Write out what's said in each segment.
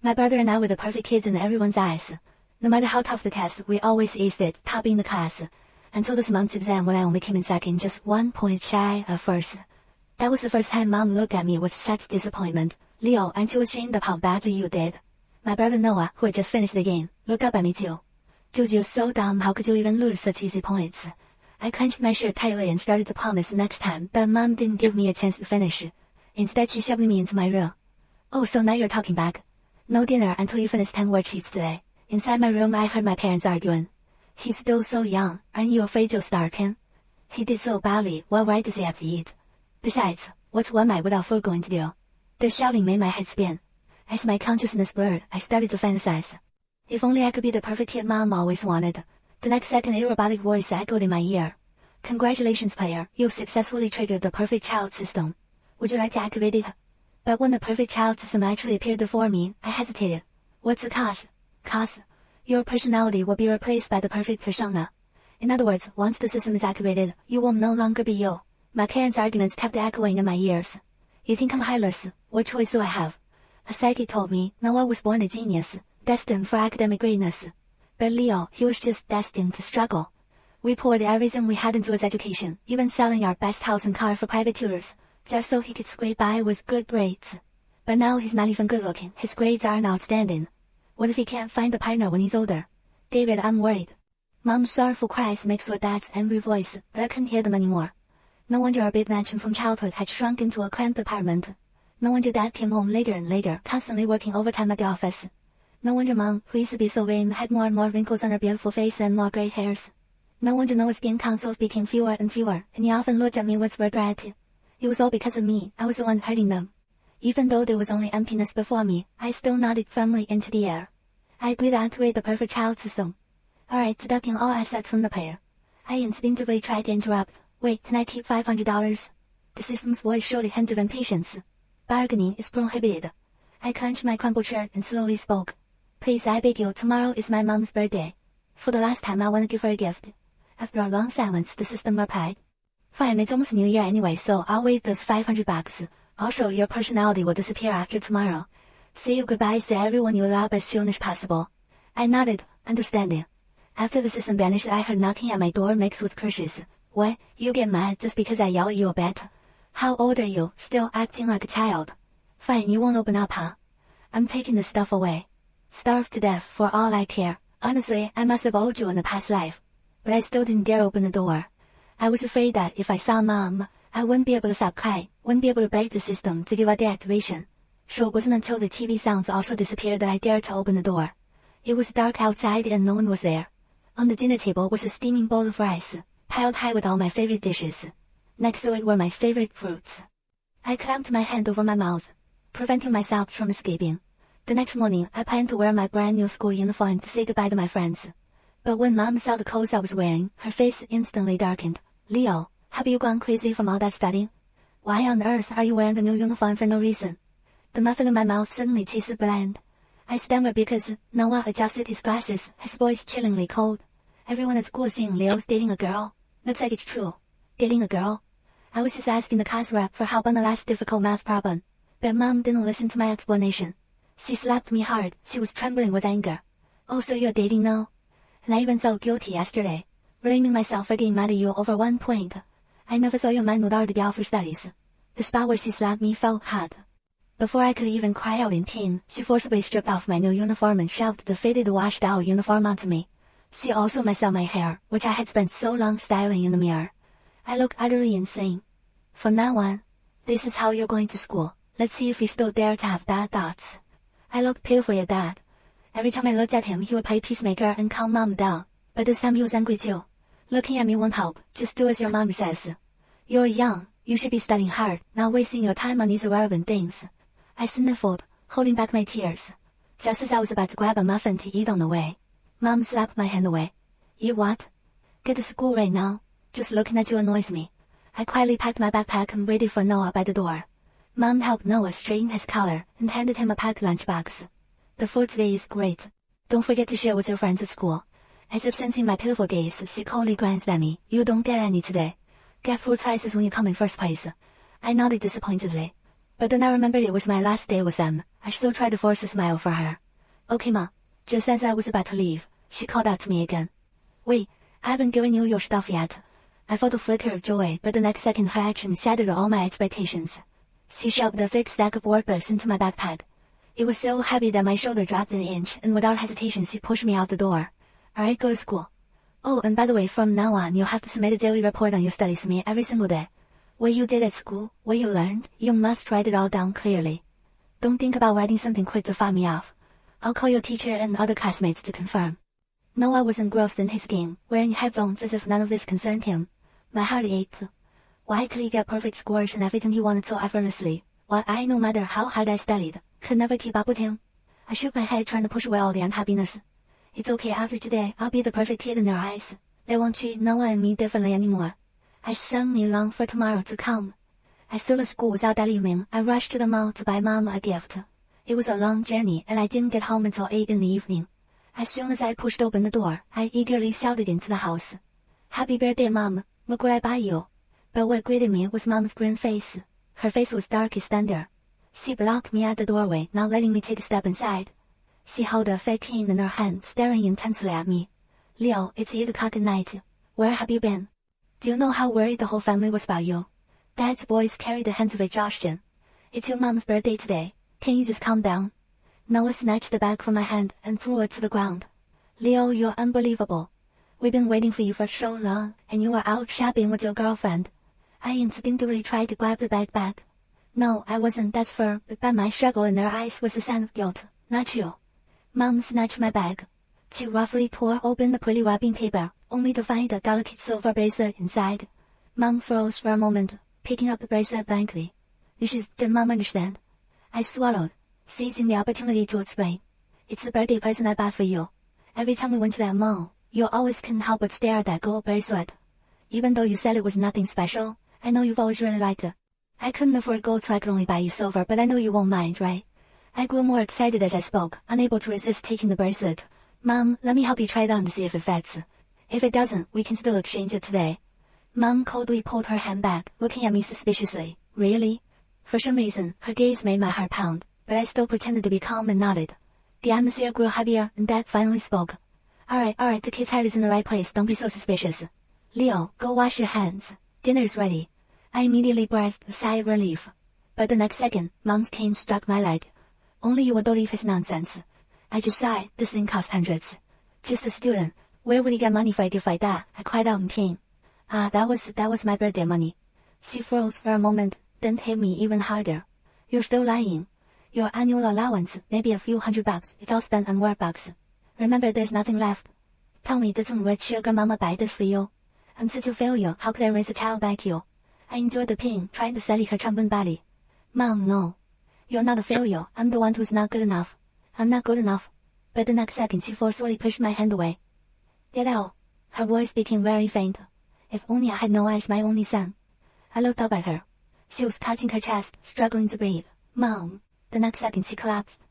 My brother and I were the perfect kids in everyone's eyes. No matter how tough the test, we always aced it, topping the class. Until this month's exam when I only came in second, just 1 point shy of first. That was the first time Mom looked at me with such disappointment. Leo, aren't you ashamed of how badly you did? My brother Noah, who had just finished the game, looked up at me too. Dude, you're so dumb, how could you even lose such easy points? I clenched my shirt tightly and started to promise next time, but Mom didn't give me a chance to finish. Instead she shoved me into my room. Oh, so now you're talking back. No dinner until you finish 10 worksheets today. Inside my room I heard my parents arguing. He's still so young, aren't you afraid you'll starve him? He did so badly, what right does he have to eat? Besides, what's one night without food going to do? Their shouting made my head spin. As my consciousness blurred, I started to fantasize. If only I could be the perfect kid Mom always wanted. The next second a robotic voice echoed in my ear. Congratulations player, you've successfully triggered the perfect child system. Would you like to activate it? But when the perfect child system actually appeared before me, I hesitated. What's the cost? Cost? Your personality will be replaced by the perfect persona. In other words, once the system is activated, you will no longer be you. My parents' arguments kept echoing in my ears. You think I'm heartless? What choice do I have? A psychic told me Noah was born a genius, destined for academic greatness. But Leo, he was just destined to struggle. We poured everything we had into his education, even selling our best house and car for private tutors, just so he could scrape by with good grades. But now he's not even good looking, his grades aren't outstanding. What if he can't find a partner when he's older? David, I'm worried. Mom's sorrowful cries mixed with Dad's angry voice, but I couldn't hear them anymore. No wonder our big mansion from childhood had shrunk into a cramped apartment. No wonder Dad came home later and later, constantly working overtime at the office. No wonder Mom, who used to be so vain, had more and more wrinkles on her beautiful face and more gray hairs. No wonder Noah's game consoles became fewer and fewer, and he often looked at me with regret. It was all because of me, I was the one hurting them. Even though there was only emptiness before me, I still nodded firmly into the air. I agreed to activate the perfect child system. Alright, deducting all assets from the player. I instinctively tried to interrupt. Wait, can I keep $500? The system's voice showed a hint of impatience. Bargaining is prohibited. I clenched my crumpled shirt and slowly spoke. Please, I beg you, tomorrow is my mom's birthday. For the last time I want to give her a gift. After a long silence, the system replied. Fine, it's almost New Year anyway, so I'll wait those $500. Also, your personality will disappear after tomorrow. Say your goodbyes to everyone you love as soon as possible. I nodded, understanding. After the system vanished, I heard knocking at my door mixed with curses. What? You get mad just because I yell at you a bit? How old are you? Still acting like a child. Fine, you won't open up, huh? I'm taking the stuff away. Starve to death for all I care. Honestly, I must have owed you in a past life. But I still didn't dare open the door. I was afraid that if I saw Mom, I wouldn't be able to stop crying, wouldn't be able to break the system to give out the activation. So it wasn't until the TV sounds also disappeared that I dared to open the door. It was dark outside and no one was there. On the dinner table was a steaming bowl of rice, piled high with all my favorite dishes. Next to it were my favorite fruits. I clamped my hand over my mouth, preventing myself from escaping. The next morning, I planned to wear my brand new school uniform to say goodbye to my friends. But when Mom saw the clothes I was wearing, her face instantly darkened. Leo, have you gone crazy from all that studying? Why on earth are you wearing the new uniform for no reason? The muffin in my mouth suddenly tasted bland. I stammered because Noah adjusted his glasses, his voice chillingly cold. Everyone at school is saying Leo's dating a girl. Looks like it's true. Dating a girl? I was just asking the class rep for help on the last difficult math problem. But Mom didn't listen to my explanation. She slapped me hard, she was trembling with anger. Oh, so you're dating now? And I even felt guilty yesterday, blaming myself for getting mad at you over 1 point. I never thought your mind would already be out for studies. The spot where she slapped me felt hot. Before I could even cry out in pain, she forcibly stripped off my new uniform and shoved the faded washed-out uniform onto me. She also messed up my hair, which I had spent so long styling in the mirror. I looked utterly insane. From now on, this is how you're going to school. Let's see if you still dare to have bad thoughts. I looked pitifully at Dad. Every time I looked at him, he would play peacemaker and calm Mom down. But this time he was angry too. Looking at me won't help. Just do as your mom says. You're young. You should be studying hard, not wasting your time on these irrelevant things. I sniffled, holding back my tears. Just as I was about to grab a muffin to eat on the way, Mom slapped my hand away. You what? Get to school right now. Just looking at you annoys me. I quietly packed my backpack and waited for Noah by the door. Mom helped Noah straighten his collar and handed him a packed lunchbox. The food today is great. Don't forget to share with your friends at school. As if sensing my pitiful gaze, she coldly glanced at me. You don't get any today. Get fruit slices when you come in first place. I nodded disappointedly. But then I remembered it was my last day with them. I still tried to force a smile for her. Okay, Ma. Just as I was about to leave, she called out to me again. Wait, I haven't given you your stuff yet. I felt a flicker of joy, but the next second her action shattered all my expectations. She shoved a thick stack of workbooks into my backpack. It was so heavy that my shoulder dropped an inch, and without hesitation she pushed me out the door. Alright, go to school. Oh, and by the way, from now on you'll have to submit a daily report on your studies to me every single day. What you did at school, what you learned, you must write it all down clearly. Don't think about writing something quick to fob me off. I'll call your teacher and other classmates to confirm. Noah was engrossed in his game, wearing headphones as if none of this concerned him. My heart ached. Why could he get perfect scores and everything he wanted so effortlessly, while I, no matter how hard I studied, could never keep up with him? I shook my head trying to push away all the unhappiness. It's okay, after today, I'll be the perfect kid in their eyes. They won't treat Noah and me differently anymore. I suddenly longed for tomorrow to come. As soon as school was out that evening, I rushed to the mall to buy Mom a gift. It was a long journey, and I didn't get home until 8 in the evening. As soon as I pushed open the door, I eagerly shouted into the house. Happy birthday, Mom. 我过来把you. But what greeted me was Mom's grin face. Her face was dark as thunder. She blocked me at the doorway, not letting me take a step inside. She held a fake cane in her hand, staring intensely at me. Leo, it's 8 o'clock at night. Where have you been? Do you know how worried the whole family was about you? Dad's voice carried the hint of exhaustion. It's your mom's birthday today. Can you just calm down? Noah snatched the bag from my hand and threw it to the ground. Leo, you're unbelievable. We've been waiting for you for so long, and you were out shopping with your girlfriend. I instinctively tried to grab the bag back. No, I wasn't, that's fair, but my struggle in their eyes was a sign of guilt, not you. Mom snatched my bag. She roughly tore open the pretty wrapping paper, only to find a delicate silver bracelet inside. Mom froze for a moment, picking up the bracelet blankly. Did Mom understand? I swallowed, seizing the opportunity to explain. It's the birthday present I bought for you. Every time we went to that mall, you always couldn't help but stare at that gold bracelet. Even though you said it was nothing special, I know you've always really liked it. I couldn't afford gold, so I could only buy you silver, but I know you won't mind, right? I grew more excited as I spoke, unable to resist taking the bracelet. Mom, let me help you try it on to see if it fits. If it doesn't, we can still exchange it today. Mom coldly pulled her hand back, looking at me suspiciously. Really? For some reason, her gaze made my heart pound, but I still pretended to be calm and nodded. The atmosphere grew heavier, and Dad finally spoke. Alright, the kid's heart is in the right place, don't be so suspicious. Leo, go wash your hands. Dinner's ready. I immediately breathed a sigh of relief. But the next second, Mom's cane struck my leg. Only you would believe his nonsense. I just sighed, this thing cost hundreds. Just a student, where would he get money for a gift like that? I cried out in pain. That was my birthday money. She froze for a moment, then hit me even harder. You're still lying. Your annual allowance, maybe a few $100, it's all spent on workbooks. Remember, there's nothing left. Tell me, did some rich sugar mama buy this for you? I'm such a failure, how could I raise a child like you? I endured the pain, trying to steady her trembling body. Mom, no. You're not a failure, I'm the one who's not good enough. I'm not good enough. But the next second she forcefully pushed my hand away. Get out. Her voice became very faint. If only I had no eyes, my only son. I looked up at her. She was clutching her chest, struggling to breathe. Mom. The next second she collapsed.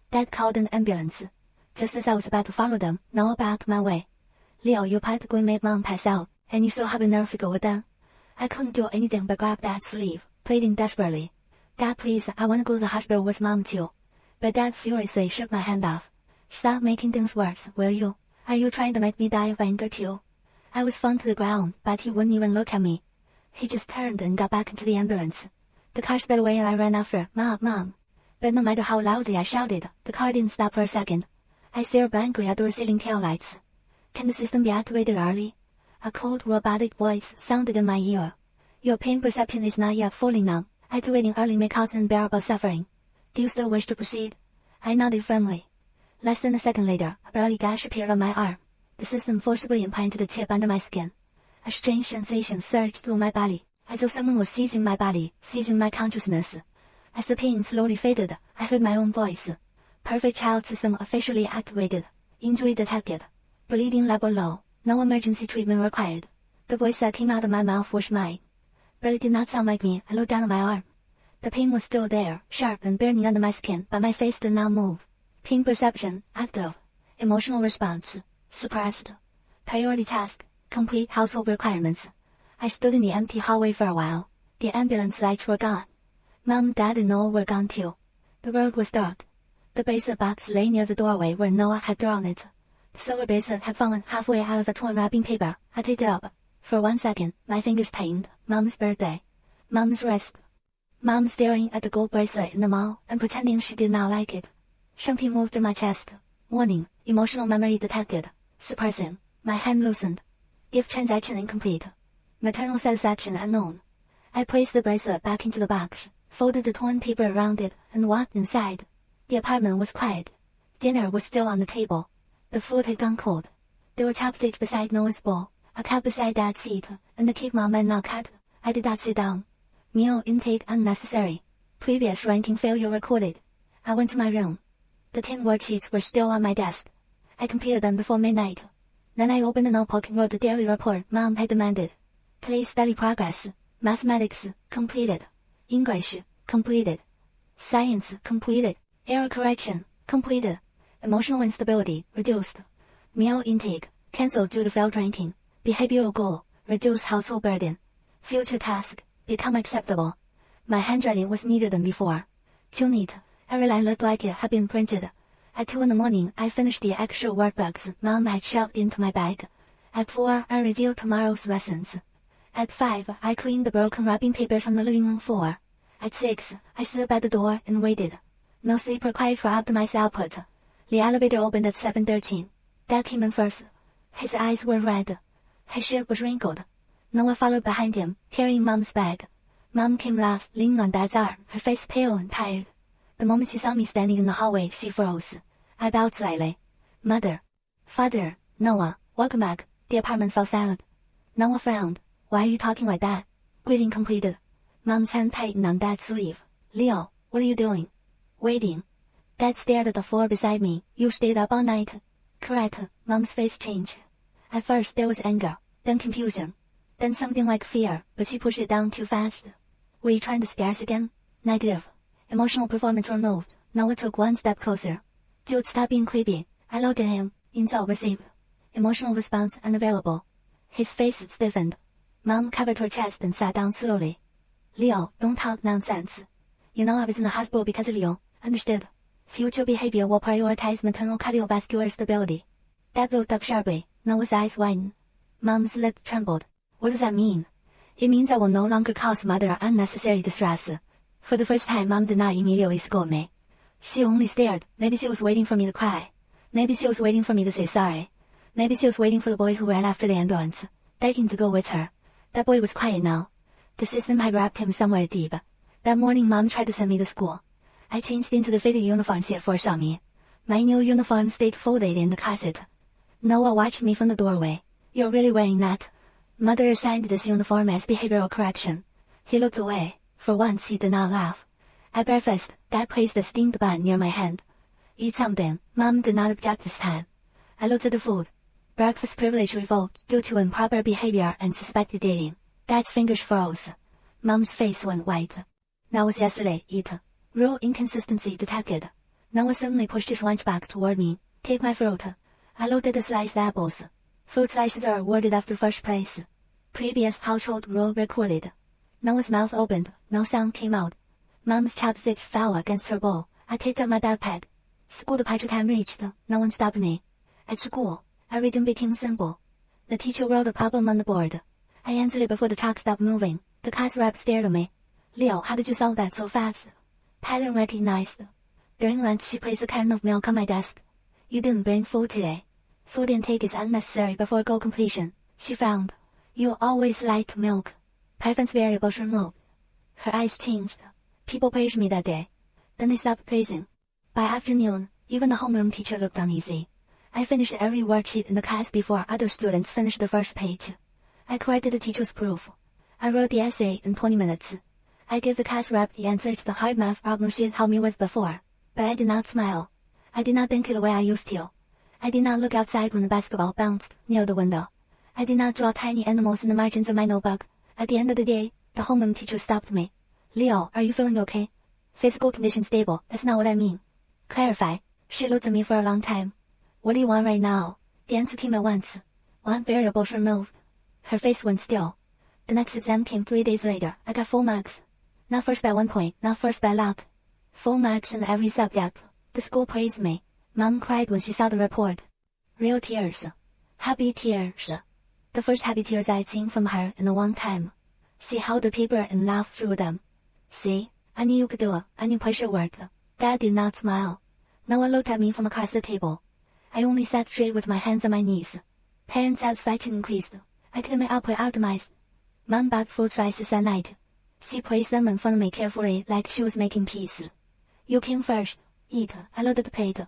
Dad called an ambulance. Just as I was about to follow them, Noah backed my way. Leo, you practically made Mom pass out, and you still have a nerve to go with them. I couldn't do anything but grab Dad's sleeve, pleading desperately. Dad, please, I want to go to the hospital with Mom too. But Dad furiously shook my hand off. Stop making things worse, will you? Are you trying to make me die of anger too? I was flung to the ground, but he wouldn't even look at me. He just turned and got back into the ambulance. The car sped away and I ran after, Mom. But no matter how loudly I shouted, the car didn't stop for a second. I stared blankly at the receding taillights. Can the system be activated early? A cold, robotic voice sounded in my ear. Your pain perception is not yet fully numb. Activating early may cause unbearable suffering. Do you still wish to proceed? I nodded firmly. Less than a second later, a bloody gash appeared on my arm. The system forcibly implanted the chip under my skin. A strange sensation surged through my body, as if someone was seizing my body, seizing my consciousness. As the pain slowly faded, I heard my own voice. Perfect child system officially activated. Injury detected. Bleeding level low. No emergency treatment required. The voice that came out of my mouth was mine. But it did not sound like me. I looked down at my arm. The pain was still there, sharp and burning under my skin, but my face did not move. Pain perception, active. Emotional response, suppressed. Priority task, complete household requirements. I stood in the empty hallway for a while. The ambulance lights were gone. Mom, Dad, and Noah were gone too. The road was dark. The bracelet box lay near the doorway where Noah had thrown it. The silver bracelet had fallen halfway out of the torn wrapping paper. I picked it up. For 1 second, my fingers tightened. Mom's birthday. Mom's wrist. Mom staring at the gold bracelet in the mall and pretending she did not like it. Something moved in my chest. Warning, emotional memory detected. Suppressing. My hand loosened. Gift transaction incomplete. Maternal satisfaction unknown. I placed the bracelet back into the box, folded the torn paper around it, and walked inside. The apartment was quiet. Dinner was still on the table. The food had gone cold. There were chopsticks beside Noah's bowl, a cup beside Dad's seat, and the cake Mom had not cut. I did not sit down. Meal intake unnecessary. Previous ranking failure recorded. I went to my room. The tin worksheets were still on my desk. I completed them before midnight. Then I opened the notebook and wrote the daily report Mom had demanded. Today's study progress. Mathematics, completed. English, completed. Science, completed. Error correction, completed. Emotional instability, reduced. Meal intake, cancelled due to failed ranking. Behavioral goal, reduce household burden. Future task, become acceptable. My handwriting was neater than before. Too neat, every line looked like it had been printed. At 2 in the morning, I finished the extra workbooks Mom had shoved into my bag. At 4, I reviewed tomorrow's lessons. At 5, I cleaned the broken wrapping paper from the living room floor. At 6, I stood by the door and waited. No sleep required for optimized output. The elevator opened at 7:13. Dad came in first. His eyes were red. His shirt was wrinkled. Noah followed behind him, carrying Mom's bag. Mom came last, leaning on Dad's arm, her face pale and tired. The moment she saw me standing in the hallway, she froze. I bowed slightly. Mother. Father. Noah. Welcome back. The apartment fell silent. Noah frowned. Why are you talking like that? Greeting completed. Mom's hand tightened on Dad's sleeve. Leo, what are you doing? Waiting. Dad stared at the floor beside me. You stayed up all night. Correct. Mom's face changed. At first there was anger, then confusion, then something like fear, but she pushed it down too fast. Were you trying to scare us again? Negative. Emotional performance removed. Noah took 1 step closer. Jude, stop being creepy. I looked at him. Insult received. Emotional response unavailable. His face stiffened. Mom covered her chest and sat down slowly. Leo, don't talk nonsense. You know I was in the hospital because of you. Understood. Future behavior will prioritize maternal cardiovascular stability. Dad looked up sharply. Noah's eyes widened. Mom's lip trembled. What does that mean? It means I will no longer cause Mother unnecessary distress. For the first time, Mom did not immediately scold me. She only stared. Maybe she was waiting for me to cry. Maybe she was waiting for me to say sorry. Maybe she was waiting for the boy who ran after the ambulance, begging to go with her. That boy was quiet now. The system had wrapped him somewhere deep. That morning, Mom tried to send me to school. I changed into the faded uniform she had foresaw me. My new uniform stayed folded in the closet. Noah watched me from the doorway. You're really wearing that? Mother assigned this uniform as behavioral correction. He looked away. For once he did not laugh. At breakfast, Dad placed the steamed bun near my hand. Eat something. Mom did not object this time. I looked at the food. Breakfast privilege revoked due to improper behavior and suspected dating. Dad's fingers froze. Mom's face went white. That was yesterday. Eat. Rule inconsistency detected. Noah suddenly pushed his lunchbox toward me. Take my fruit. I looked at the sliced apples. Fruit slices are awarded after first place. Previous household rule recorded. Noah's mouth opened. No sound came out. Mom's chopsticks fell against her bowl. I picked up my backpack. School departure time reached. No one stopped me. At school, everything became simple. The teacher wrote a problem on the board. I answered it before the chalk stopped moving. The class rep stared at me. Leo, how did you solve that so fast? Pattern recognized. During lunch, she placed a carton of milk on my desk. You didn't bring food today. Food intake is unnecessary before goal completion. She frowned. You always liked milk. Preference variables removed. Her eyes changed. People praised me that day. Then they stopped praising. By afternoon, even the homeroom teacher looked uneasy. I finished every worksheet in the class before other students finished the first page. I corrected the teacher's proof. I wrote the essay in 20 minutes. I gave the class rep the answer to the hard math problem she had helped me with before. But I did not smile. I did not think it the way I used to. I did not look outside when the basketball bounced near the window. I did not draw tiny animals in the margins of my notebook. At the end of the day, the homeroom teacher stopped me. Leo, are you feeling okay? Physical condition stable. That's not what I mean. Clarify. She looked at me for a long time. What do you want right now? The answer came at once. Want variables removed. Her face went still. The next exam came 3 days later. I got full marks. Not first by 1 point, not first by luck. Full marks in every subject. The school praised me. Mom cried when she saw the report. Real tears. Happy tears. The first happy tears I'd seen from her in a long time. She held the paper and laughed through them. See, I knew you could do it. I knew pressure worked. Dad did not smile. Noah looked at me from across the table. I only sat straight with my hands on my knees. Parent satisfaction increased. I couldn't make up with optimized. Mom baked fruit slices that night. She praised them and fondled me carefully like she was making peace. You came first. Eat. I loaded the plate.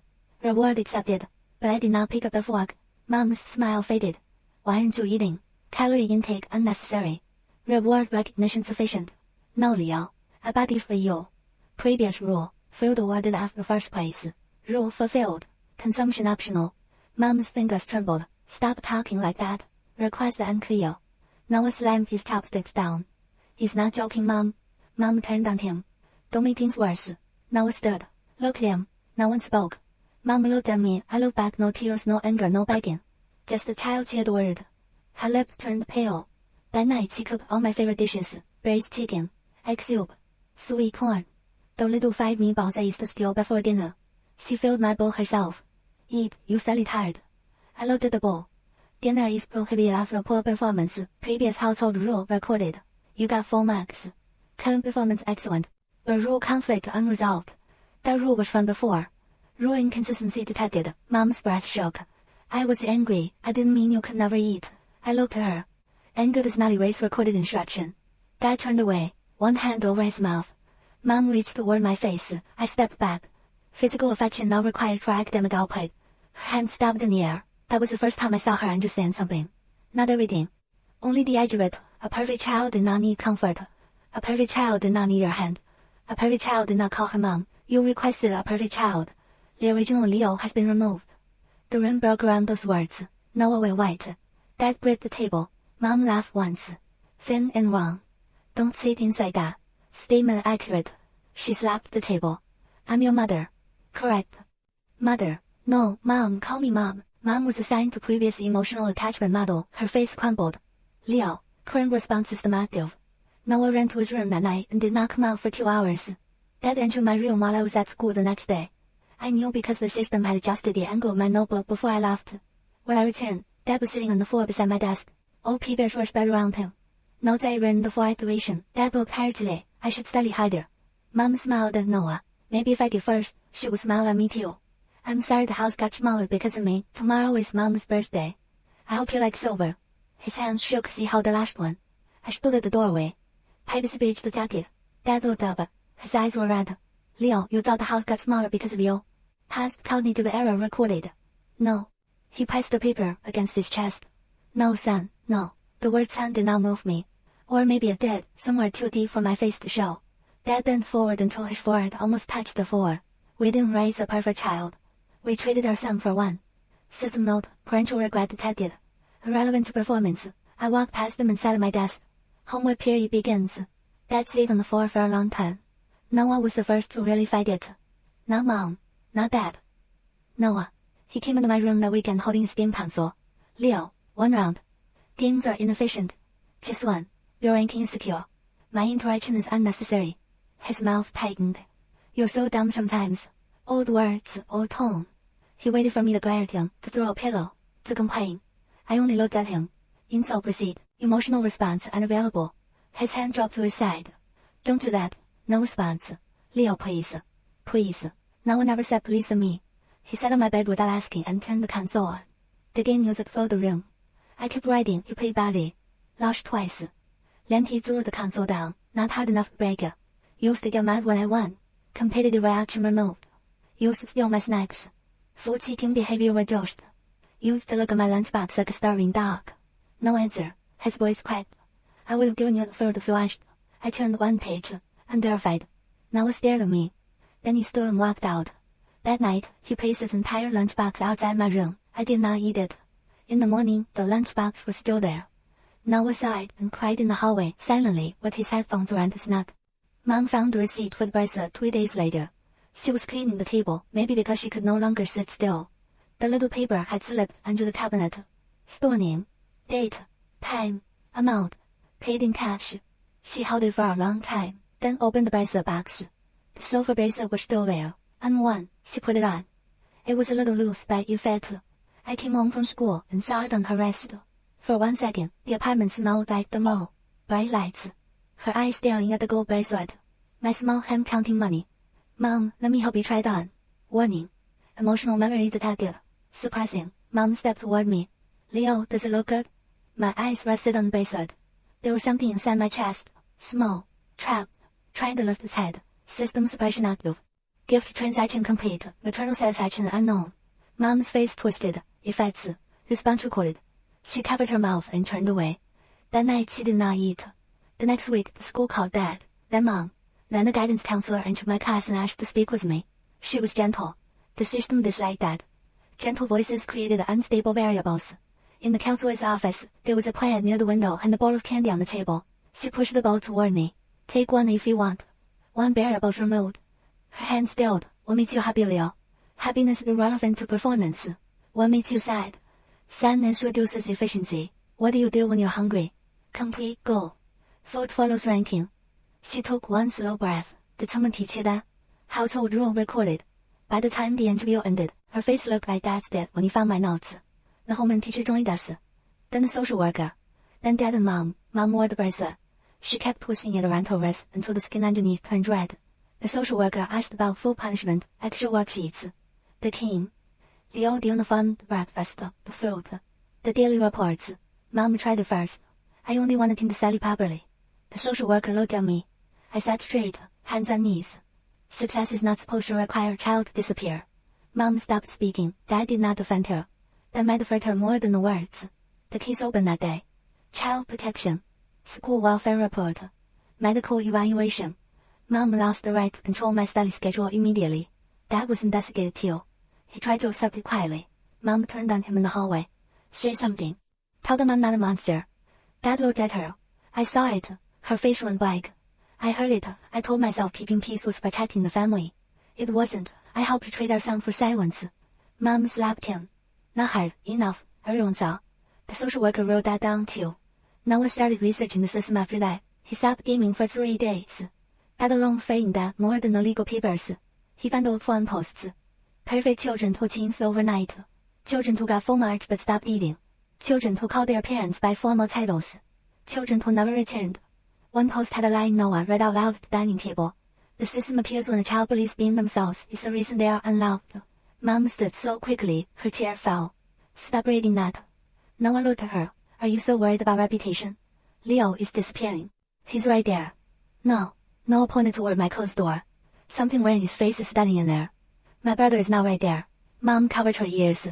Reward accepted. But I did not pick up the fork. Mom's smile faded. Why aren't you eating? Calorie intake unnecessary. Reward recognition sufficient. No, Leo. I bought these for you. Previous rule. Food awarded after first place. Rule fulfilled. Consumption optional. Mom's fingers trembled. Stop talking like that. Request unclear. Noah slammed his chopsticks down. He's not joking, Mom. Mom turned on him. Don't make things worse. Noah stood. Look at him. No one spoke. Mom looked at me. I looked back. No tears, no anger, no begging. Just a child she adored. Her lips turned pale. That night she cooked all my favorite dishes. Braised chicken. Egg soup. Sweet corn. The little fried meatballs I used to steal before dinner. She filled my bowl herself. Eat, you silly tired. I looked at the bowl. Dinner is prohibited after poor performance. Previous household rule recorded. You got full marks. Current performance excellent. But rule conflict unresolved. That rule was from before. Rule inconsistency detected. Mom's breath shook. I was angry. I didn't mean you could never eat. I looked at her. Anger does not erase recorded instruction. Dad turned away, one hand over his mouth. Mom reached toward my face. I stepped back. Physical affection now required for academic output. Her hand stopped in the air. That was the first time I saw her understand something. Not everything. Only the edge of it. A perfect child did not need comfort. A perfect child did not need your hand. A perfect child did not call her mom. You requested a perfect child. The original Leo has been removed. The room broke around those words. Noah went white. Dad gripped the table. Mom laughed once. Thin and wrong. Don't say things like that. Statement accurate. She slapped the table. I'm your mother. Correct. Mother. No, Mom, call me Mom. Mom was assigned to previous emotional attachment model. Her face crumbled. Leo, current response system active. Noah ran to his room that night and did not come out for 2 hours. Dad entered my room while I was at school the next day. I knew because the system had adjusted the angle of my notebook before I left. When I returned, Dad was sitting on the floor beside my desk. All papers were spread around him. Notes I written before iteration. Dad worked hard today. I should study harder. Mom smiled at Noah. Maybe if I did first, she would smile at me too. I'm sorry the house got smaller because of me. Tomorrow is Mom's birthday. I hope you like silver. His hands shook as he held the last one. I stood at the doorway. Pipes reached the jacket. Dad looked up. His eyes were red. Leo, you thought the house got smaller because of you? Past cognitive error recorded. No. He pressed the paper against his chest. No, son, no. The word son did not move me. Or maybe it did, somewhere too deep for my face to show. Dad bent forward until his forehead almost touched the floor. We didn't raise a perfect child. We traded our son for one. System note, parental regret detected. Irrelevant to performance. I walked past him and sat at my desk. Homework period begins. Dad stayed on the floor for a long time. Noah was the first to really fight it. Not Mom. Not Dad. Noah. He came into my room that weekend holding his game console. Leo, 1 round. Games are inefficient. Just one. You're ranking insecure. My interaction is unnecessary. His mouth tightened. You're so dumb sometimes. Old words, old tone. He waited for me to glare at him, to throw a pillow, to complain. I only looked at him. Insult proceed. Emotional response unavailable. His hand dropped to his side. Don't do that. No response. Leo, please. Please. No one ever said please to me. He sat on my bed without asking and turned the console on. The game music filled the room. I kept writing. He played badly. Lost twice. Then he threw the console down. Not hard enough to break it. Used to get mad when I won. Competitive reaction removed. Used to steal my snacks. Food-seeking behavior reduced. Used to look at my lunchbox like a starving dog. No answer. His voice cracked. I would have given you the food if you asked. I turned 1 page. Unverified. Noah stared at me. Then he stood and walked out. That night, he placed his entire lunchbox outside my room. I did not eat it. In the morning, the lunchbox was still there. Noah sighed and cried in the hallway, silently, with his headphones around his neck. Mom found the receipt for the bracelet 3 days later. She was cleaning the table, maybe because she could no longer sit still. The little paper had slipped under the cabinet. Store name, date, time, amount, paid in cash. She held it for a long time. then opened the bracelet box. The silver bracelet was still there, unworn. She put it on. It was a little loose, but it fit. I came home from school and saw it on her wrist. For 1 second, the apartment smelled like the mall. Bright lights. Her eyes staring at the gold bracelet. My small hand counting money. Mom, let me help you try it on. Warning. Emotional memory detected. Surprising. Mom stepped toward me. Leo, does it look good? My eyes rested on the bracelet. There was something inside my chest. Small. Trapped. Trying to lift its head. System suppression active. Gift transaction complete. Maternal satisfaction unknown. Mom's face twisted. Effects. Response recorded. She covered her mouth and turned away. That night she did not eat. The next week the school called Dad, then Mom, then the guidance counselor entered my class and asked to speak with me. She was gentle. The system disliked that. Gentle voices created unstable variables. In the counselor's office, there was a plant near the window and a bowl of candy on the table. She pushed the bowl toward me. Take one if you want. One variable removed. Her hand stilled. What makes you happy, Leo? Happiness is irrelevant to performance. What makes you sad? Sadness reduces efficiency. What do you do when you're hungry? Complete goal. Food follows ranking. She took one slow breath. Did someone teach you that? Household rule recorded. By the time the interview ended, her face looked like Dad's did when he found my notes. The home teacher joined us. Then the social worker. Then Dad and Mom. Mom wore the bracelet. She kept twisting it around her wrist until the skin underneath turned red. The social worker asked about full punishment, extra worksheets. The team. The old uniform, the breakfast, the fruit, the daily reports. Mom tried it first. I only wanted him to study properly. The social worker looked at me. I sat straight, hands on knees. Success is not supposed to require a child to disappear. Mom stopped speaking. Dad did not defend her. That might have hurt her more than the words. The case opened that day. Child protection. School welfare report. Medical evaluation. Mom lost the right to control my study schedule immediately. Dad was investigated too. He tried to accept it quietly. Mom turned on him in the hallway. Say something. Tell them I'm not a monster. Dad looked at her. I saw it. Her face went blank. I heard it. I told myself keeping peace was protecting the family. It wasn't. I helped trade our son for silence. Mom slapped him. Not hard. Enough. Everyone saw. The social worker wrote that down too. Noah started researching the system after that. He stopped gaming for 3 days. That alone framed that more than the legal papers. He found old phone posts. Perfect children who changed overnight. Children who got full marks but stopped eating. Children who called their parents by formal titles. Children who never returned. One post had a line Noah read out loud at the dining table. The system appears when a child believes being themselves is the reason they are unloved. Mom stood so quickly, her chair fell. Stop reading that. Noah looked at her. Are you so worried about reputation? Leo is disappearing. He's right there. No. Noah pointed toward my closed door. Something wearing his face is standing in there. My brother is not right there. Mom covered her ears.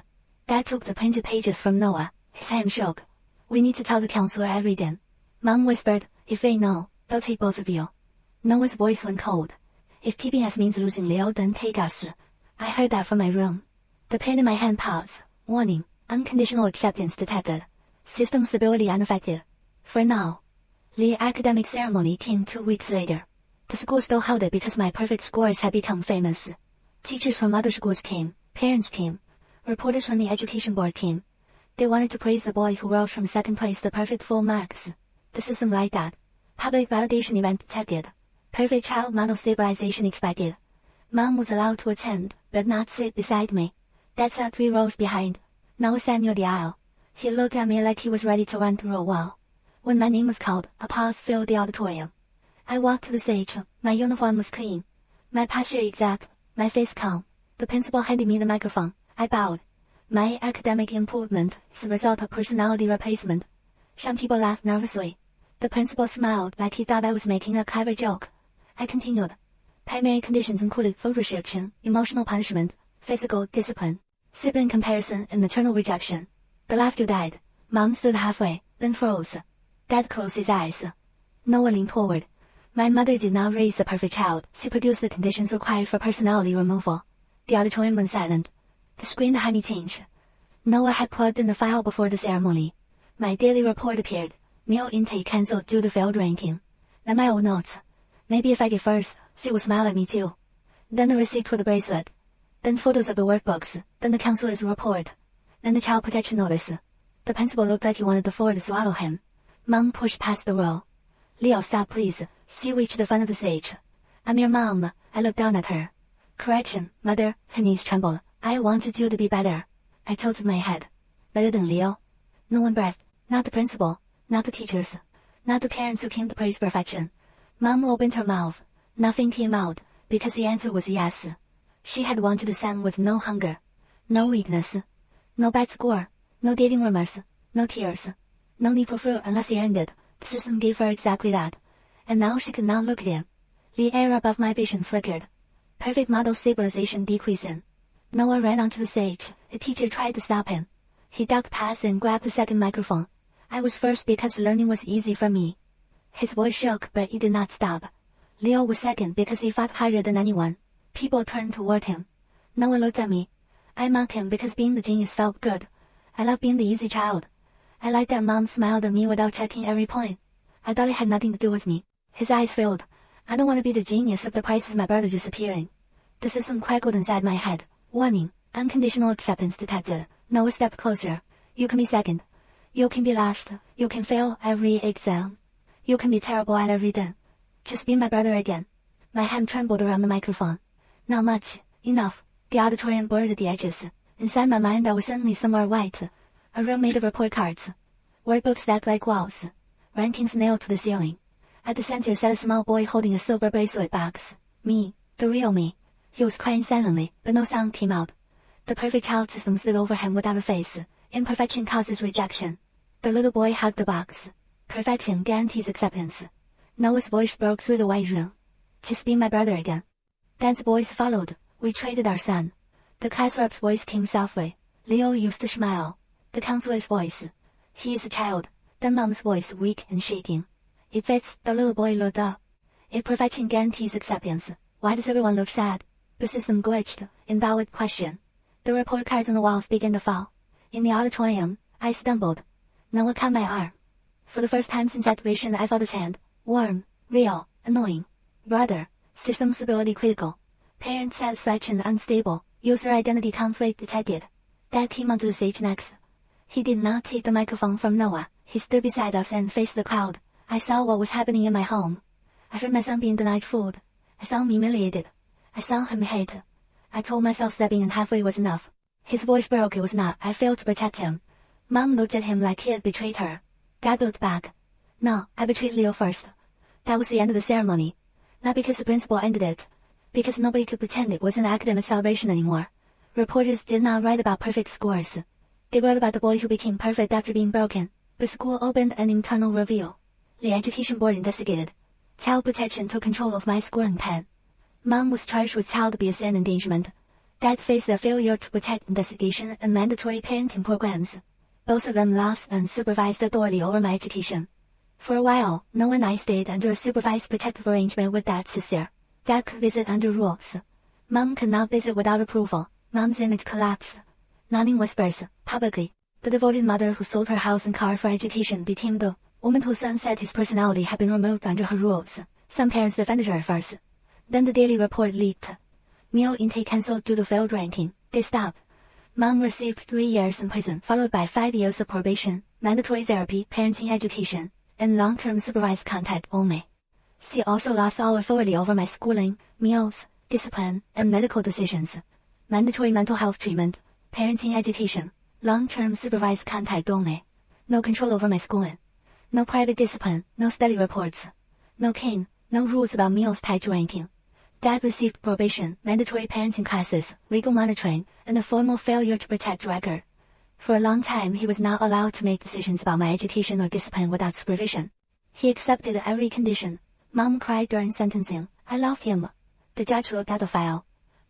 Dad took the printed pages from Noah. His hand shook. We need to tell the counselor everything. Mom whispered, if they know, they'll take both of you. Noah's voice went cold. If keeping us means losing Leo, then take us. I heard that from my room. The pen in my hand paused. Warning. Unconditional acceptance detected. System stability unaffected. For now. The academic ceremony came 2 weeks later. The school still held it because my perfect scores had become famous. Teachers from other schools came. Parents came. Reporters from the education board came. They wanted to praise the boy who rose from second place to perfect full marks. The system liked that. Public validation event detected. Perfect child model stabilization expected. Mom was allowed to attend, but not sit beside me. Dad sat 3 rows behind. Noah sat near the aisle. He looked at me like he was ready to run through a wall. When my name was called, a pause filled the auditorium. I walked to the stage. My uniform was clean. My posture exact. My face calm. The principal handed me the microphone. I bowed. My academic improvement is the result of personality replacement. Some people laughed nervously. The principal smiled like he thought I was making a clever joke. I continued. Primary conditions included food restriction, emotional punishment, physical discipline, sibling comparison, and maternal rejection. The laughter died. Mom stood halfway, then froze. Dad closed his eyes. Noah leaned forward. My mother did not raise a perfect child. She produced the conditions required for personality removal. The auditorium went silent. The screen behind me changed. Noah had plugged in the file before the ceremony. My daily report appeared. Meal intake cancelled due to failed ranking. Then my old notes. Maybe if I get first, she will smile at me too. Then the receipt for the bracelet. Then photos of the workbooks. Then the counselor's report. Then the child protection notice. The principal looked like he wanted the floor to swallow him. Mom pushed past the row. Leo, stop please. She reached the front of the stage. I'm your mom. I looked down at her. Correction, mother. Her knees trembled. I wanted you to be better. I tilted my head. Better than Leo? No one breathed. Not the principal. Not the teachers. Not the parents who came to praise perfection. Mom opened her mouth. Nothing came out, because the answer was yes. She had wanted a son with no hunger. No weakness. No bad score. No dating rumors. No tears. No need for fruit unless he earned it. The system gave her exactly that. And now she could not look at him. The air above my vision flickered. Perfect model stabilization decreasing. Noah ran onto the stage. The teacher tried to stop him. He ducked past and grabbed the second microphone. I was first because learning was easy for me. His voice shook, but he did not stop. Leo was second because he fought harder than anyone. People turned toward him. Noah looked at me. I mocked him because being the genius felt good. I loved being the easy child. I liked that Mom smiled at me without checking every point. I thought it had nothing to do with me. His eyes filled. I don't want to be the genius if the price is my brother disappearing. The system crackled inside my head. Warning. Unconditional acceptance detected. Noah stepped closer. You can be second. You can be last. You can fail every exam. You can be terrible at everything. Just be my brother again. My hand trembled around the microphone. Not much. Enough. The auditorium blurred at the edges. Inside my mind I was suddenly somewhere white. A room made of report cards. Workbooks stacked like walls. Rankings nailed to the ceiling. At the center sat a small boy holding a silver bracelet box. Me. The real me. He was crying silently, but no sound came out. The perfect child system stood over him without a face. Imperfection causes rejection. The little boy hugged the box. Perfection guarantees acceptance. Noah's voice broke through the white room. Just be my brother again. Dad's voice followed. We traded our son. The class rep's voice came softly. Leo used to smile. The counselor's voice. He is a child. Then Mom's voice weak and shaking. It fits. The little boy looked up. If perfection guarantees acceptance, why does everyone look sad? The system glitched. Invalid question. The report cards on the walls began to fall. In the auditorium, I stumbled. Noah caught my arm. For the first time since activation I felt his hand. Warm. Real. Annoying. Brother. System stability critical. Parent satisfaction unstable. User identity conflict detected. Dad came onto the stage next. He did not take the microphone from Noah. He stood beside us and faced the crowd. I saw what was happening in my home. I heard my son being denied food. I saw him humiliated. I saw him hate. I told myself stepping in halfway was enough. His voice broke. It was not. I failed to protect him. Mom looked at him like he had betrayed her. Dad looked back. No, I betrayed Leo first. That was the end of the ceremony. Not because the principal ended it. Because nobody could pretend it was an academic celebration anymore. Reporters did not write about perfect scores. They wrote about the boy who became perfect after being broken. The school opened an internal review. The education board investigated. Child protection took control of my schooling pen. Mom was charged with child abuse and endangerment. Dad faced a failure to protect investigation and mandatory parenting programs. Both of them lost unsupervised authority over my education. For a while, Noah and I stayed under a supervised protective arrangement with Dad's sister. Dad could visit under rules. Mom could not visit without approval. Mom's image collapsed. Nodding whispers, publicly. The devoted mother who sold her house and car for education became the woman whose son said his personality had been removed under her rules. Some parents defended her at first. Then the daily report leaked. Meal intake cancelled due to failed ranking. They stopped. Mom received 3 years in prison, followed by 5 years of probation, mandatory therapy, parenting education, and long-term supervised contact only. She also lost all authority over my schooling, meals, discipline, and medical decisions. Mandatory mental health treatment, parenting education, long-term supervised contact only. No control over my schooling. No private discipline, no study reports. No cane, no rules about meals tied to ranking. Dad received probation, mandatory parenting classes, legal monitoring, and a formal failure to protect record. For a long time he was not allowed to make decisions about my education or discipline without supervision. He accepted every condition. Mom cried during sentencing. I loved him. The judge looked at the file.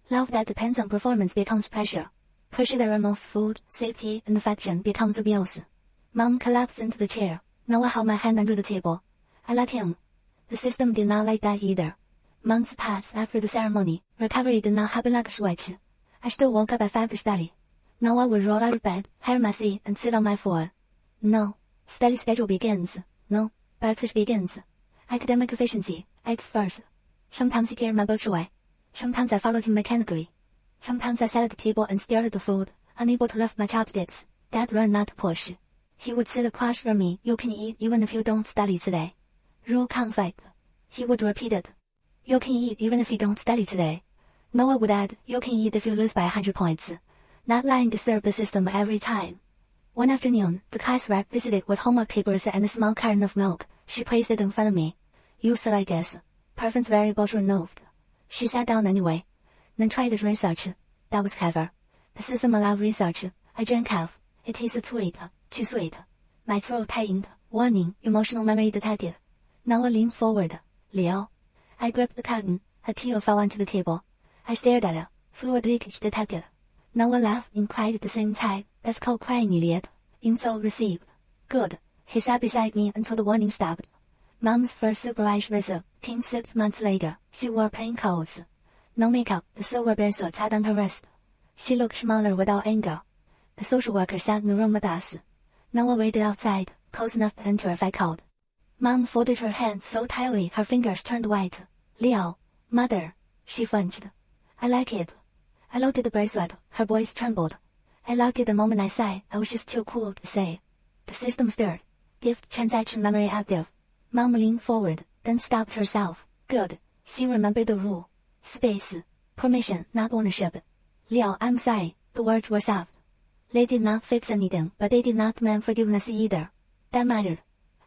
Love that depends on performance becomes pressure. Pressure that removes food, safety, and affection becomes abuse. Mom collapsed into the chair. Noah held my hand under the table. I let him. The system did not like that either. Months passed after the ceremony. Recovery did not happen like a switch. I still woke up at 5 to study. Noah would roll out of bed, hair messy, and sit on my floor. No. Study schedule begins. No. Breakfast begins. Academic efficiency. Eggs first. Sometimes he carried my books away. Sometimes I followed him mechanically. Sometimes I sat at the table and stared at the food, unable to lift my chopsticks. Dad learned not to push. He would sit across from me. You can eat even if you don't study today. Rule conflict. He would repeat it. You can eat even if you don't study today. Noah would add, you can eat if you lose by 100 points. Not lying disturbed the system every time. One afternoon, the class rep visited with homework papers and a small carton of milk. She placed it in front of me. Use it, I guess. Preference variables removed. She sat down anyway. Then tried the research. That was clever. The system allowed research. I drank half. It tasted sweet. Too sweet. My throat tightened. Warning, emotional memory detected. Noah leaned forward. Leo. I gripped the carton. A tear fell onto the table. I stared at it. Fluid leakage detected. Noah laughed and cried at the same time. That's called crying, idiot. Insult received. Good. He sat beside me until the warning stopped. Mom's first supervised visit came 6 months later. She wore plain clothes. No makeup, the silver bracelet sat on her wrist. She looked smaller without anger. The social worker sat in the room with us. Noah waited outside, close enough to enter if I called. Mom folded her hands so tightly her fingers turned white. Leo. Mother. She flinched. I like it. I looked at the bracelet. Her voice trembled. I liked it the moment I said I was just too cool to say. The system stirred. Gift transaction memory active. Mom leaned forward, then stopped herself. Good. She remembered the rule. Space. Permission, not ownership. Leo, I'm sorry. The words were soft. They did not fix anything, but they did not mean forgiveness either. That mattered.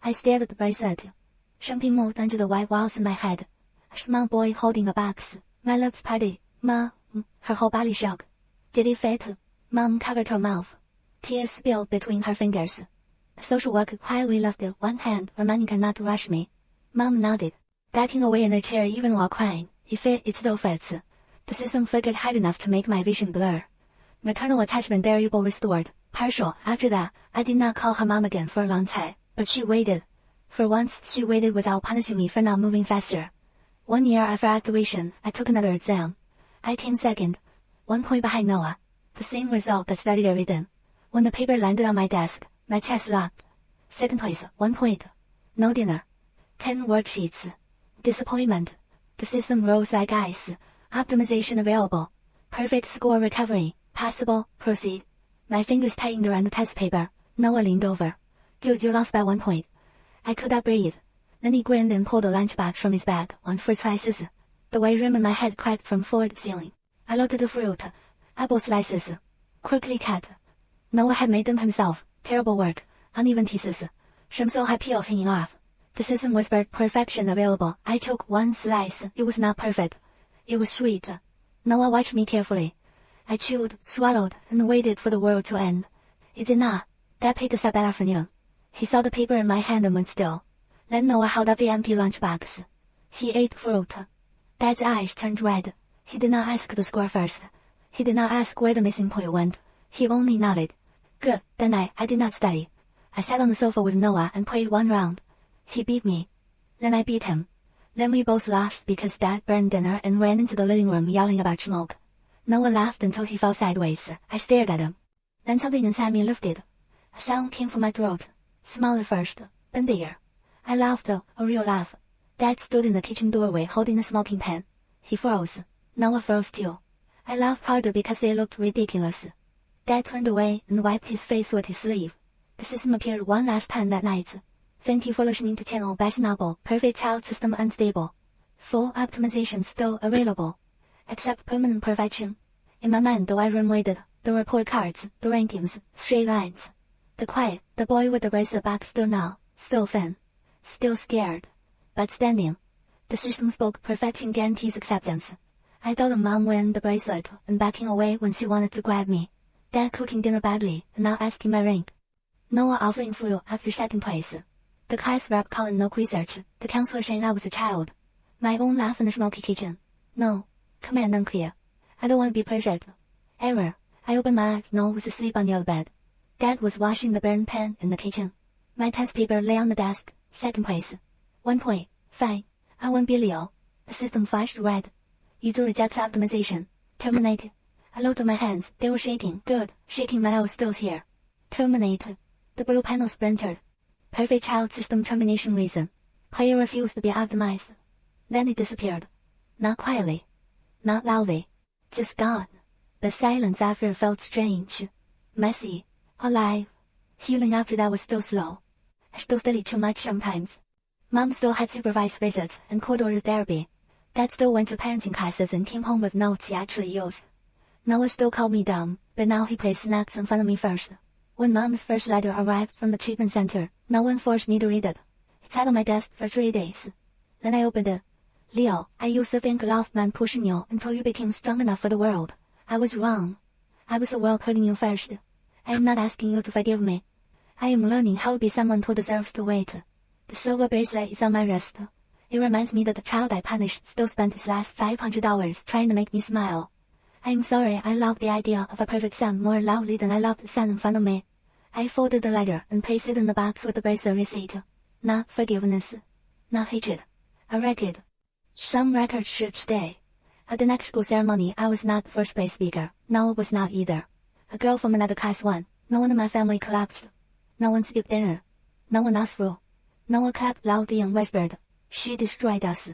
I stared at the bracelet. Something moved under the white walls in my head. A small boy holding a box. My lips parted. Ma. Her whole body shook. Did it fit? Mom covered her mouth. Tears spilled between her fingers. The social worker quietly lifted one hand, reminding not to rush me. Mom nodded. Backing away in her chair even while crying. It fit, it still fits. The system flickered hard enough to make my vision blur. Maternal attachment variable restored. Partial. After that, I did not call her mom again for a long time. But she waited. For once, she waited without punishing me for not moving faster. 1 year after activation, I took another exam. I came second. 1 point behind Noah. The same result that studied everything. When the paper landed on my desk, my chest locked. Second place, 1 point. No dinner. 10 worksheets. Disappointment. The system rose like ice. Optimization available. Perfect score recovery. Possible. Proceed. My fingers tightened around the test paper. Noah leaned over. Dude, you lost by 1 point. I could not breathe. Then he grinned and pulled a lunchbox from his bag. 1 for slices. The white rim in my head cracked from floor to ceiling. I looked at the fruit. Apple slices. Quickly cut. Noah had made them himself. Terrible work. Uneven pieces. Some still had peels hanging off. The system whispered perfection available. I took 1 slice. It was not perfect. It was sweet. Noah watched me carefully. I chewed, swallowed, and waited for the world to end. It did not. Dad picked us up that afternoon. He saw the paper in my hand and went still. Then Noah held up the empty lunchbox. He ate fruit. Dad's eyes turned red. He did not ask the score first. He did not ask where the missing point went. He only nodded. Good. That night, I did not study. I sat on the sofa with Noah and played 1 round. He beat me. Then I beat him. Then we both lost because Dad burned dinner and ran into the living room yelling about smoke. Noah laughed until he fell sideways. I stared at him. Then something inside me lifted. A sound came from my throat. Small at first, then bigger. I laughed though, a real laugh. Dad stood in the kitchen doorway holding a smoking pan. He froze. Noah froze too. I laughed harder because they looked ridiculous. Dad turned away and wiped his face with his sleeve. The system appeared one last time that night. Thank you for listening to channel Bashnoble. Perfect child system unstable. Full optimization still available. Except permanent perfection. In my mind though I waited, the report cards, the rankings, straight lines. The quiet, the boy with the bracelet back still now, still thin. Still scared. But standing. The system spoke perfection guarantees acceptance. I thought of Mom wearing the bracelet and backing away when she wanted to grab me. Dad cooking dinner badly and not asking my rank. Noah offering fruit after second place. The class rep calling no research, the counselor saying I was a child. My own laugh in the smoky kitchen. No. Command unclear. I don't want to be perfect. Error. I opened my eyes. Noah was asleep on the other bed. Dad was washing the burn pan in the kitchen. My test paper lay on the desk. Second place. 1 point. Fine. I won't be Leo. The system flashed red. User rejects optimization. Terminate. I looked at my hands. They were shaking. Good. Shaking meant I was still here. Terminate. The blue panel splintered. Perfect child system termination reason. Player refused to be optimized. Then it disappeared. Not quietly. Not loudly. Just gone. The silence after felt strange. Messy. Alive. Healing after that was still slow. I still studied too much sometimes. Mom still had supervised visits and court-ordered therapy. Dad still went to parenting classes and came home with notes he actually used. Noah still called me dumb, but now he plays snacks in front of me first. When Mom's first letter arrived from the treatment center, no one forced me to read it. It sat on my desk for 3 days. Then I opened it. Leo, I used to think love meant pushing you until you became strong enough for the world. I was wrong. I was the world hurting you first. I am not asking you to forgive me. I am learning how to be someone who deserves to wait. The silver bracelet is on my wrist. It reminds me that the child I punished still spent his last $500 trying to make me smile. I am sorry I loved the idea of a perfect son more loudly than I loved the son in front of me. I folded the letter and pasted it in the box with the bracelet receipt. Not forgiveness. Not hatred. A record. Some records should stay. At the next school ceremony, I was not the first place speaker. Noah was not either. A girl from another class won. No one in my family collapsed. No one skipped dinner. No one asked through. Noah clapped loudly and whispered, "She destroyed us."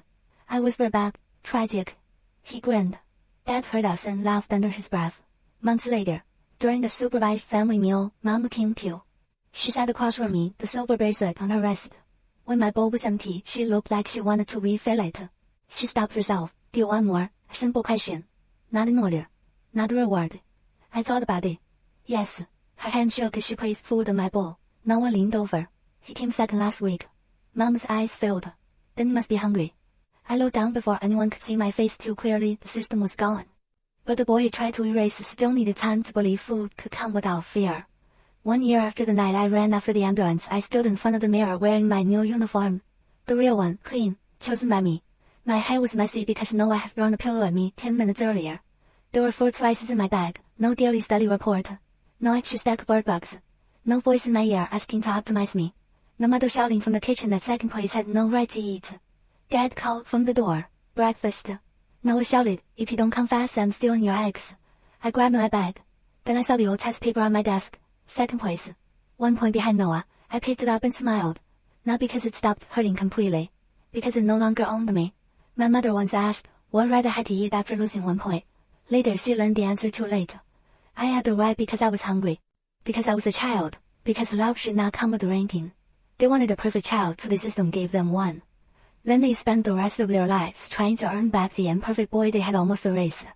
I whispered back, "Tragic." He grinned. Dad heard us and laughed under his breath. Months later, during the supervised family meal, Mom came too. She sat across from me, the silver bracelet on her wrist. When my bowl was empty, she looked like she wanted to refill it. She stopped herself. "Do you want more?" A simple question. Not an order. Not a reward. I thought about it. Yes. Her hand shook as she placed food in my bowl. Noah leaned over. He came second last week. Mom's eyes filled. Then he must be hungry. I looked down before anyone could see my face too clearly. The system was gone. But the boy I tried to erase still needed time to believe food could come without fear. 1 year after the night I ran after the ambulance, I stood in front of the mirror wearing my new uniform. The real one, clean, chosen by me. My hair was messy because Noah had thrown a pillow at me 10 minutes earlier. There were fruit slices in my bag, no daily study report. No extra stack of bird bugs. No voice in my ear asking to optimize me. No mother shouting from the kitchen that second place had no right to eat. Dad called from the door. "Breakfast." Noah shouted, "If you don't come fast, I'm stealing your eggs." I grabbed my bag. Then I saw the old test paper on my desk. Second place. 1 point behind Noah. I picked it up and smiled. Not because it stopped hurting completely. Because it no longer owned me. My mother once asked, what right I had to eat after losing 1 point. Later she learned the answer too late. I had the right because I was hungry. Because I was a child. Because love should not come with a ranking. They wanted a perfect child, so the system gave them one. Then they spent the rest of their lives trying to earn back the imperfect boy they had almost erased.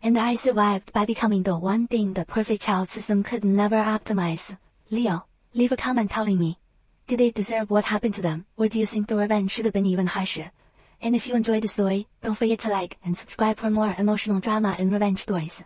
And I survived by becoming the one thing the perfect child system could never optimize. Leo, leave a comment telling me. Did they deserve what happened to them, or do you think the revenge should have been even harsher? And if you enjoyed the story, don't forget to like and subscribe for more emotional drama and revenge stories.